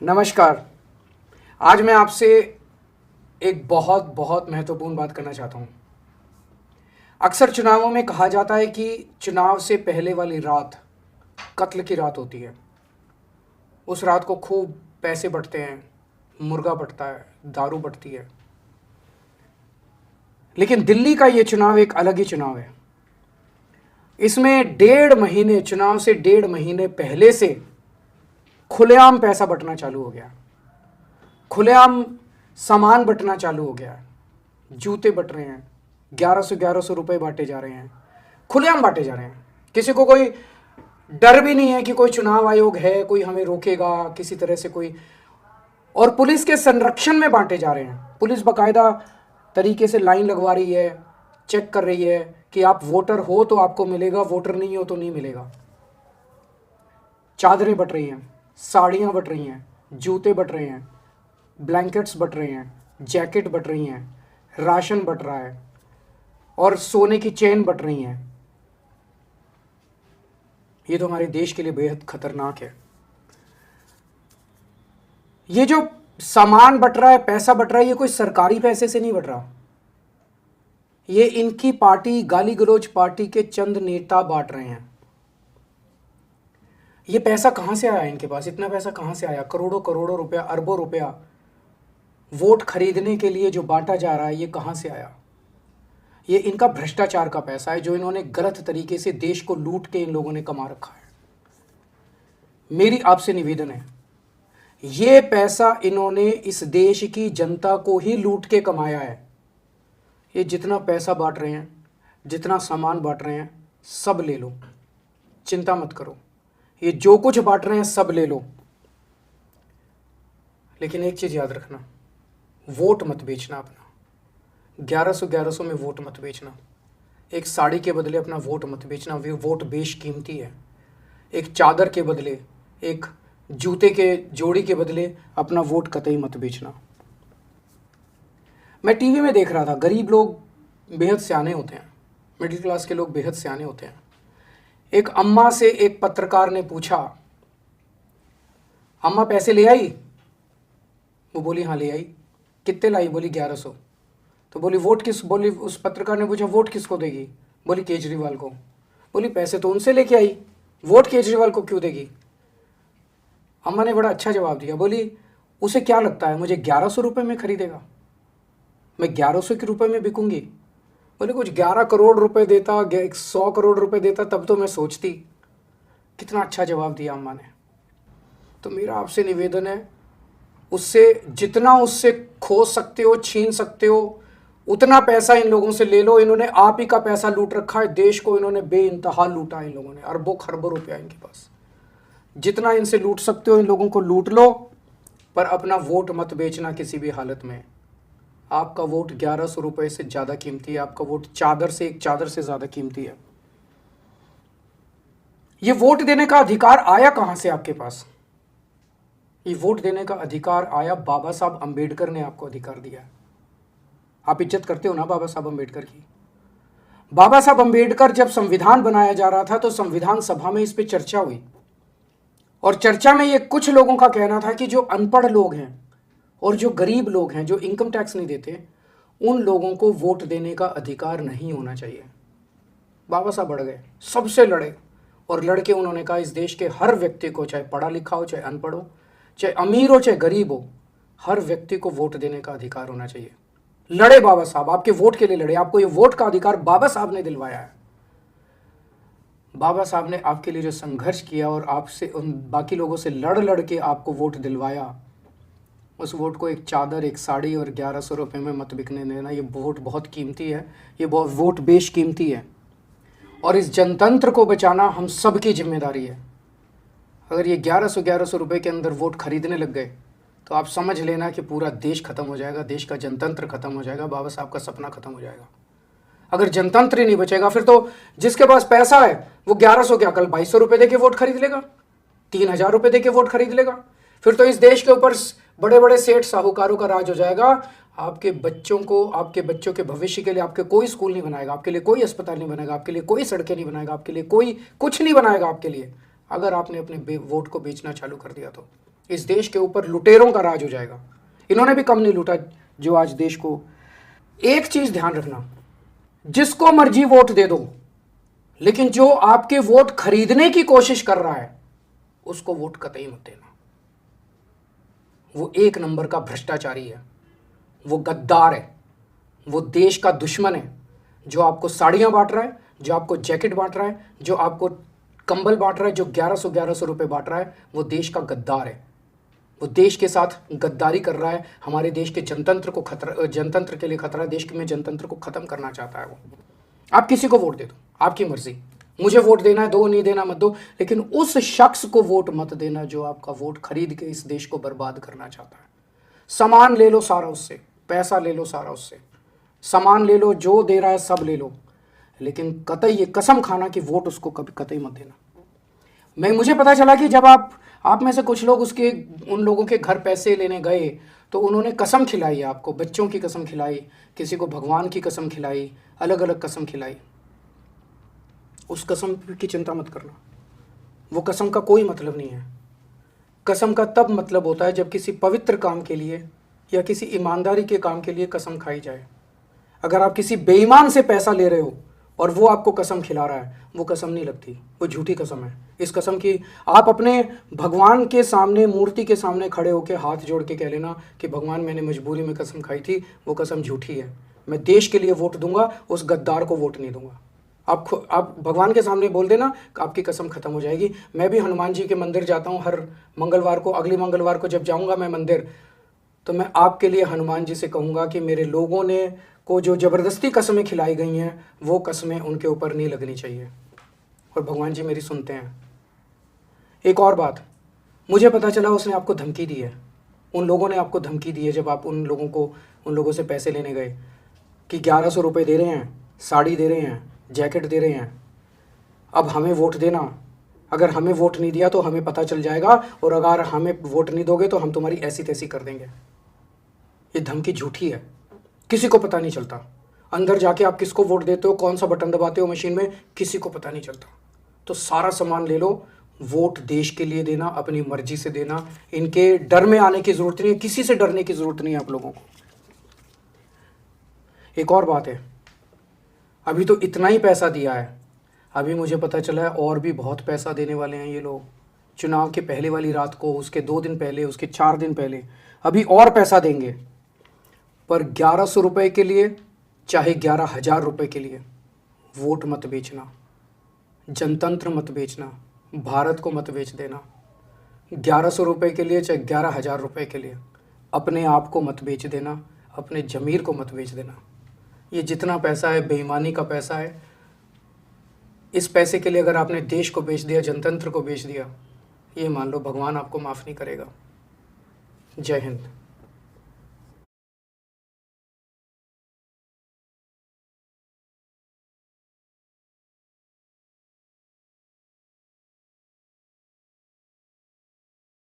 नमस्कार। आज मैं आपसे एक बहुत बहुत महत्वपूर्ण बात करना चाहता हूँ। अक्सर चुनावों में कहा जाता है कि चुनाव से पहले वाली रात कत्ल की रात होती है। उस रात को खूब पैसे बँटते हैं, मुर्गा बँटता है, दारू बँटती है। लेकिन दिल्ली का ये चुनाव एक अलग ही चुनाव है। इसमें 1.5 महीने, चुनाव से 1.5 महीने पहले से खुलेआम पैसा बँटना चालू हो गया। खुलेआम सामान बँटना चालू हो गया। जूते बँट रहे हैं, 1100 रुपए बांटे जा रहे हैं, खुलेआम बांटे जा रहे हैं। किसी को कोई डर भी नहीं है कि कोई चुनाव आयोग है, कोई हमें रोकेगा किसी तरह से कोई। और पुलिस के संरक्षण में बांटे जा रहे हैं। पुलिस बाकायदा तरीके से लाइन लगवा रही है, चेक कर रही है कि आप वोटर हो तो आपको मिलेगा, वोटर नहीं हो तो नहीं मिलेगा। चादरें बँट रही हैं, साड़ियाँ बँट रही हैं, जूते बँट रहे हैं, ब्लैंकेट्स बँट रहे हैं, जैकेट बँट रही हैं, राशन बँट रहा है और सोने की चेन बँट रही हैं। ये तो हमारे देश के लिए बेहद खतरनाक है। ये जो सामान बँट रहा है, पैसा बँट रहा है, ये कोई सरकारी पैसे से नहीं बँट रहा। ये इनकी पार्टी, गाली गलौज पार्टी के चंद नेता बांट रहे हैं। ये पैसा कहाँ से आया इनके पास? इतना पैसा कहाँ से आया? करोड़ों करोड़ों रुपया, अरबों रुपया वोट खरीदने के लिए जो बांटा जा रहा है, ये कहाँ से आया? ये इनका भ्रष्टाचार का पैसा है जो इन्होंने गलत तरीके से देश को लूट के इन लोगों ने कमा रखा है। मेरी आपसे निवेदन है, ये पैसा इन्होंने इस देश की जनता को ही लूट के कमाया है। ये जितना पैसा बांट रहे हैं, जितना सामान बांट रहे हैं, सब ले लो, चिंता मत करो। ये जो कुछ बांट रहे हैं सब ले लो। लेकिन एक चीज़ याद रखना, वोट मत बेचना अपना। 1100 में वोट मत बेचना। एक साड़ी के बदले अपना वोट मत बेचना। वे वोट बेशकीमती है। एक चादर के बदले, एक जूते के जोड़ी के बदले अपना वोट कतई मत बेचना। मैं टीवी में देख रहा था, गरीब लोग बेहद सियाने होते हैं, मिडिल क्लास के लोग बेहद सियाने होते हैं। एक अम्मा से एक पत्रकार ने पूछा, अम्मा पैसे ले आई? वो बोली हाँ ले आई। कितने लाई? बोली 1100। तो बोली वोट किस, बोली उस पत्रकार ने पूछा वोट किसको देगी? बोली केजरीवाल को। बोली पैसे तो उनसे लेके आई, वोट केजरीवाल को क्यों देगी? अम्मा ने बड़ा अच्छा जवाब दिया, बोली उसे क्या लगता है मुझे 1100 रुपये में खरीदेगा? मैं 1100 के रुपये में बिकूंगी? बोले कुछ 11 करोड़ रुपए देता, 100 करोड़ रुपए देता तब तो मैं सोचती। कितना अच्छा जवाब दिया अम्मा ने। तो मेरा आपसे निवेदन है, उससे जितना उससे खो सकते हो, छीन सकते हो, उतना पैसा इन लोगों से ले लो। इन्होंने आप ही का पैसा लूट रखा है, देश को इन्होंने बेइंतहा लूटा। इन लोगों ने अरबों खरबों रुपया इनके पास। जितना इनसे लूट सकते हो इन लोगों को लूट लो, पर अपना वोट मत बेचना किसी भी हालत में। आपका वोट 1100 रुपये से ज़्यादा कीमती है। आपका वोट चादर से, एक चादर से ज़्यादा कीमती है। ये वोट देने का अधिकार आया कहाँ से आपके पास? ये वोट देने का अधिकार आया, बाबा साहब अंबेडकर ने आपको अधिकार दिया है। आप इज्जत करते हो ना बाबा साहब अंबेडकर की? बाबा साहब अंबेडकर जब संविधान बनाया जा रहा था तो संविधान सभा में इस पे चर्चा हुई, और चर्चा में ये कुछ लोगों का कहना था कि जो अनपढ़ लोग हैं और जो गरीब लोग हैं, जो इनकम टैक्स नहीं देते, उन लोगों को वोट देने का अधिकार नहीं होना चाहिए। बाबा साहब बढ़ गए, सबसे लड़े, और लड़के उन्होंने कहा इस देश के हर व्यक्ति को, चाहे पढ़ा लिखा हो, चाहे अनपढ़ हो, चाहे अमीर हो, चाहे गरीब हो, हर व्यक्ति को वोट देने का अधिकार होना चाहिए। लड़े बाबा साहब, आपके वोट के लिए लड़े। आपको ये वोट का अधिकार बाबा साहब ने दिलवाया है। बाबा साहब ने आपके लिए जो संघर्ष किया और आपसे, उन बाकी लोगों से लड़ लड़ के आपको वोट दिलवाया, उस वोट को एक चादर, एक साड़ी और 1100 रुपये में मत बिकने देना। ये वोट बहुत कीमती है, ये वोट बेशकीमती है, और इस जनतंत्र को बचाना हम सब की जिम्मेदारी है। अगर ये 1100 रुपये के अंदर वोट खरीदने लग गए तो आप समझ लेना कि पूरा देश खत्म हो जाएगा, देश का जनतंत्र खत्म हो जाएगा, बाबा साहब का सपना खत्म हो जाएगा। अगर जनतंत्र ही नहीं बचेगा, फिर तो जिसके पास पैसा है वो 1100 क्या कल 2200 रुपये दे के वोट खरीद लेगा, 3000 रुपये दे के वोट खरीद लेगा। फिर तो इस देश के ऊपर बड़े बड़े सेठ साहूकारों का राज हो जाएगा। आपके बच्चों को, आपके बच्चों के भविष्य के लिए आपके कोई स्कूल नहीं बनाएगा, आपके लिए कोई अस्पताल नहीं बनाएगा, आपके लिए कोई सड़कें नहीं बनाएगा, आपके लिए कोई कुछ नहीं बनाएगा आपके लिए, अगर आपने अपने वोट को बेचना चालू कर दिया तो। इस देश के ऊपर लुटेरों का राज हो जाएगा। इन्होंने भी कम नहीं लूटा जो आज देश को। एक चीज ध्यान रखना, जिसको मर्जी वोट दे दो, लेकिन जो आपके वोट खरीदने की कोशिश कर रहा है उसको वोट कतई मत देना। वो एक नंबर का भ्रष्टाचारी है, वो गद्दार है, वो देश का दुश्मन है। जो आपको साड़ियां बांट रहा है, जो आपको जैकेट बांट रहा है, जो आपको कंबल बांट रहा है, जो 1100 रुपए बांट रहा है, वो देश का गद्दार है। वो देश के साथ गद्दारी कर रहा है। हमारे देश के जनतंत्र को खतरा, जनतंत्र के लिए खतरा है। देश में जनतंत्र को खत्म करना चाहता है वो। आप किसी को वोट दे दो, आपकी मर्जी। मुझे वोट देना है, दो, नहीं देना मत दो, लेकिन उस शख्स को वोट मत देना जो आपका वोट खरीद के इस देश को बर्बाद करना चाहता है। सामान ले लो सारा उससे, पैसा ले लो सारा उससे, सामान ले लो, जो दे रहा है सब ले लो, लेकिन कतई ये कसम खाना कि वोट उसको कभी कतई मत देना। मुझे पता चला कि जब आप में से कुछ लोग उन लोगों के घर पैसे लेने गए तो उन्होंने कसम खिलाई, आपको बच्चों की कसम खिलाई, किसी को भगवान की कसम खिलाई, अलग अलग कसम खिलाई। उस कसम की चिंता मत करना, वो कसम का कोई मतलब नहीं है। कसम का तब मतलब होता है जब किसी पवित्र काम के लिए या किसी ईमानदारी के काम के लिए कसम खाई जाए। अगर आप किसी बेईमान से पैसा ले रहे हो और वो आपको कसम खिला रहा है, वो कसम नहीं लगती, वो झूठी कसम है। इस कसम की आप अपने भगवान के सामने, मूर्ति के सामने खड़े होकर हाथ जोड़ के कह लेना कि भगवान मैंने मजबूरी में कसम खाई थी, वो कसम झूठी है। मैं देश के लिए वोट दूंगा, उस गद्दार को वोट नहीं दूंगा। आप भगवान के सामने बोल देना, आपकी कसम खत्म हो जाएगी। मैं भी हनुमान जी के मंदिर जाता हूँ हर मंगलवार को। अगली मंगलवार को जब जाऊँगा मैं मंदिर, तो मैं आपके लिए हनुमान जी से कहूँगा कि मेरे लोगों ने को जो ज़बरदस्ती कसमें खिलाई गई हैं, वो कसमें उनके ऊपर नहीं लगनी चाहिए। और भगवान जी मेरी सुनते हैं। एक और बात, मुझे पता चला उसने आपको धमकी दी है, उन लोगों ने आपको धमकी दी है जब आप उन लोगों से पैसे लेने गए कि 1100 रुपये दे रहे हैं, साड़ी दे रहे हैं, जैकेट दे रहे हैं, अब हमें वोट देना। अगर हमें वोट नहीं दिया तो हमें पता चल जाएगा, और अगर हमें वोट नहीं दोगे तो हम तुम्हारी ऐसी तैसी कर देंगे। ये धमकी झूठी है, किसी को पता नहीं चलता। अंदर जाके आप किसको वोट देते हो, कौन सा बटन दबाते हो मशीन में, किसी को पता नहीं चलता। तो सारा सामान ले लो, वोट देश के लिए देना, अपनी मर्जी से देना। इनके डर में आने की ज़रूरत नहीं है, किसी से डरने की ज़रूरत नहीं है आप लोगों को। एक और बात है, अभी तो इतना ही पैसा दिया है, अभी मुझे पता चला है और भी बहुत पैसा देने वाले हैं ये लोग। चुनाव के पहले वाली रात को, उसके 2 दिन पहले, उसके 4 दिन पहले, अभी और पैसा देंगे। पर 1100 रुपये के लिए, चाहे 11,000 रुपये के लिए, वोट मत बेचना, जनतंत्र मत बेचना, भारत को मत बेच देना। 1100 रुपये के लिए, चाहे 11,000 रुपये के लिए, अपने आप को मत बेच देना, अपने ज़मीर को मत बेच देना। ये जितना पैसा है बेईमानी का पैसा है। इस पैसे के लिए अगर आपने देश को बेच दिया, जनतंत्र को बेच दिया, ये मान लो भगवान आपको माफ़ नहीं करेगा। जय हिंद।